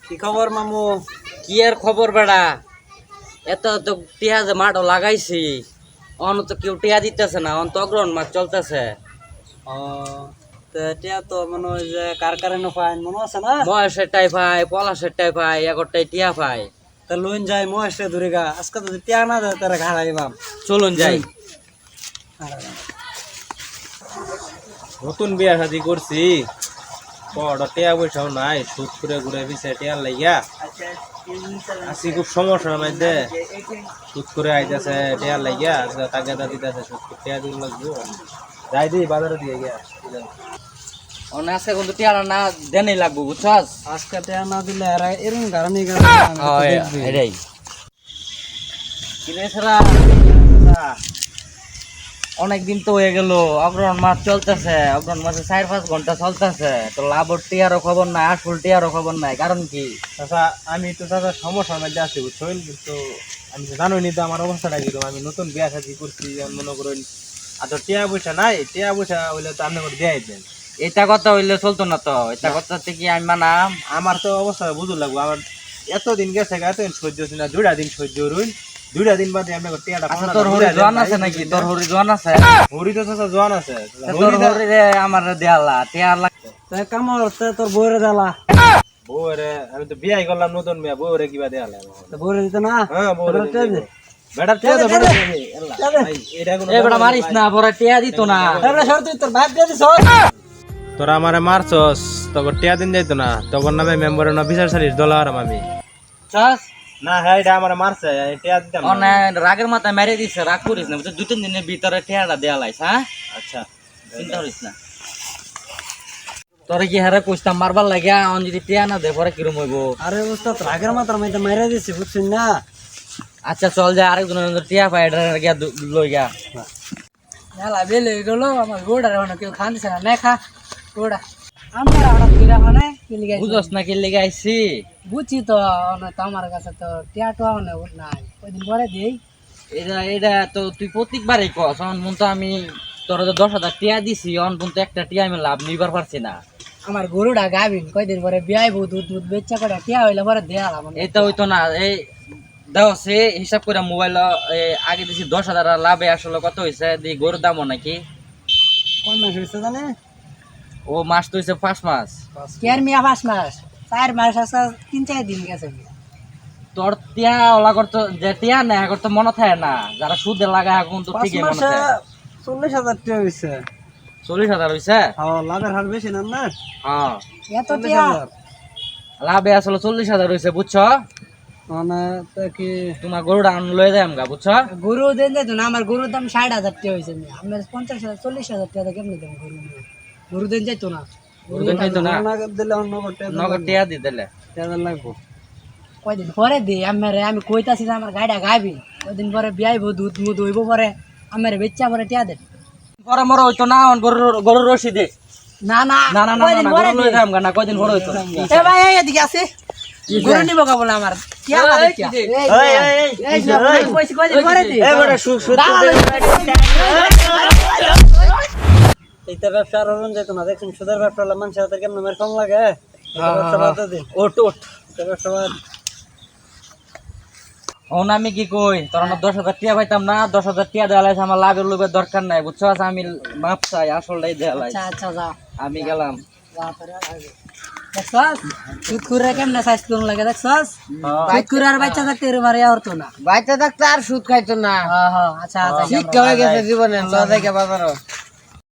কি খবর মামু? কি আর খবর বেড়া, এত তো টিয়া যে মাঠও লাগাইছি, অন তো কেউ টিয়া দিতেছে না, অন তো অগ্রহণ মাছ চলতেছে। ও টিয়া তো মনে হয় যে কার কারণে পায় মনে আছে না? মহেশের টাই পাই, পলাশের টাই পাই, এগরটাই টিয়া পাই। তা লইন যাই মহেশে ধরে গা, আজকে তো টিয়া না দেয় তারা ঘাড়াইবাম। চলুন যাই। নতুন বিয়া শাদি করছি, বড় টিয়া পয়সাও নাই, সুদ করে ঘুরে পিছে টিয়ার লাইয়া আসি খুব সমস্যার মধ্যে। সুদ করে আইতেছে টিয়ার লাইয়া, টাকা দিতেছে, সুদ করে টিয়া দিন লাগবো। যাই দিই বাজারে দিয়ে গিয়া অন আজকে কিন্তু টিয়া না দেনই লাগবো, বুঝছস? আজকে টিয়া না দিলে এরা এরকম ঘাড়ানি এটাই কিরে ছাড়া অনেকদিন তো হয়ে গেল, অগ্রহণ মাছ চলতেছে, অগ্রহণ মাসে 4-5 ঘন্টা চলতেছে, তো লাভর টিয়ারও খবর নাই, আসল টিয়ারও খবর নাই, কারণ কি? চাচা আমি তো চাচা সমস্যার মধ্যে আছি বুঝছেন, কিন্তু আমি তো জানোই নি তো আমার অবস্থাটা কিরকম। আমি নতুন বিয়া শাদি করছি, আমি মনে করেন আর তো টিয়া পয়সা নাই, টিয়া পয়সা হইলে তো আপনি করে দিয়ে দেন। এটা কথা হইলে চলতো না তো, এটা কথা থেকে আমি মানাম। আমার তো অবস্থা বুঝু লাগবো, আমার এতদিন গেছে এতদিন সহ্য হচ্ছে না, 2টা দিন সহ্য রইল, 2টা দিন বাদে আমি টিয়াটা আচ্ছা, তোর হরি জোয়ান আছে নাকি? তোর হরি জোয়ান আছে? হরি তো চাচা জোয়ান আছে, তোর হরি রে আমার দেয়ালা টিয়া লাগতো। কামর তোর বউরে জ্বালা। বউরে আমি তো বিয়াই করলাম নতুন বিয়া, বউরে কিবা দেয়ালে বউরে দিতে না? হ্যাঁ বউরে বেটা টিয়া তো এটা কোনো এ বেটা মারিস না, পরে টিয়া দিত না। তোর ভাত দিয়ে দিছ। তোরা আমারে মারছস, তখন টিয়া দিন যাইতো না, তখন নামে মেম্বারের না বিচার সালিশ দলার আমি চাস না। হ্যাঁ এটা আমার মারছে, টিয়া দিতাম না। অনেক রাগের মাথায় মেরে দিছে, রাগ করিস না, বুঝছিস? 2-3 দিনের ভিতরে টিয়াটা দেয়া লাইস। হ্যাঁ, আচ্ছা চিন্তা করিস না। তোরে কি হারে কইতাম মারবার লাগিয়া, অন যদি টিয়া না দে পরে কিরম হইব? আরে ওস্তাদ রাগের মাত্রা মাইতে মাইরা দিছি বুঝছেন না? আচ্ছা চল যা, আরেকজনের টিয়া পাই, এটা গিয়া লই গা। মেলা বেলে হয়ে গেল, আমার গোড়ার এখন কেউ খান্দিছে না, নে খা গোড়া। আমার হঠাৎ করে মানে বুঝস না কি লেগে আইছি? বুঝছি তো, তো আমার কাছে তো টিয়া টোয়া মানে নাই, কয়দিন পরে দিই। এটা এটা তো তুই প্রত্যেকবারই কস, অন মন তো আমি তোরা তো 10,000 টিয়া দিছি, অন পর্যন্ত একটা টিয়া আমি লাভ নিবার পারছি না। আমার গরুটা গাভিন, কয়দিন পরে বিয়াইবো, দুধ দুধ বেচা করে টিয়া হইলে পরে দেয়া আমার। এটা হইতো না, এই দাও সে হিসাব করে মোবাইল আগে দিছি 10,000, লাভে আসলে কত হয়েছে দিয়ে গরুর দামও নাকি কোন মাস হয়েছে জানে? ও মাস তো হয়েছে 5 মাস। কেয়ার মিয়া 5 মাস, 4 মাস আছে, 3-4 দিন গেছে। তোর টিয়া ওলা করতো যে টিয়া না এখন তো মনে থাকে না, যারা সুদে লাগায় এখন তো 5 ঠিকই মনে মাসে থাকে। 40,000 টাকা হয়েছে। 40,000 হয়েছে? লাভের হার বেশি না না? হ্যাঁ, এত টিয়া 40,000 লাভে আসলে 40,000 হয়েছে, বুঝছো? মানে তা কি তোমার গরুটা লয়ে যায় আমগা, বুঝছো? গরু দেন যেত না, আমার গরুর দাম 60,000 টাকা হয়েছে। আমার 50,000 40,000 টাকা কেমনি দেন গরু? গরু দেন যাইতো না, গরু দিন খাইতো না, নগদ দিলে অন্য করতে নগদ টিয়া দি দিলে লাগবো। কয়দিন পরে দিই আমি কইতাছি যে আমার গাড়িটা গাবি, কয়দিন পরে বিয়াইবো, দুধ মুধ হইব, পরে আমার বেচা পরে টিয়া দেন। পরে মরে হইতো না, গরুর রশি দে। না না না না না কয়দিন না, পরে গরু লয়ে দিই। যায় আমগা না, কয়দিন পরে হইতো। এ ভাই এদিকে আছে, গরু নিব কা বলে আমার টিয়া এই, বাদে কি টিয়া। দে? এই যে কইছি কয়দিন পরে দিই। এইটা ব্যবসা আর হরণ যেত না, দেখছেন সুদের ব্যবসা হলে মানুষের হাতে কেমন মেরে কম লাগে। এটা ব্যবসা বাদ দিন, ওট ওট এটা ব্যবসা বাদ। ওন আমি কি কই, তোর আমার 10,000 টিয়া পাইতাম না, 10,000 টিয়া দেওয়া লাগছে, আমার লাভের লোভের দরকার নাই, বুঝছো? আমি মাপ চাই, আসলটাই দেওয়া লাগছে। আচ্ছা আচ্ছা যা আমি গেলাম। যা পরে দেখছস সুদ করে কেমনে সাইজ করুন লাগে, দেখছস? সুদ করে আর বাচ্চা থাকতে এর মারিয়া হতো না, বাচ্চা থাকতে আর সুদ খাইতো না। হ্যাঁ হ্যাঁ, আচ্ছা আচ্ছা শিক্ষা হয়ে গেছে জীবনে, লজাইকে বাজারও।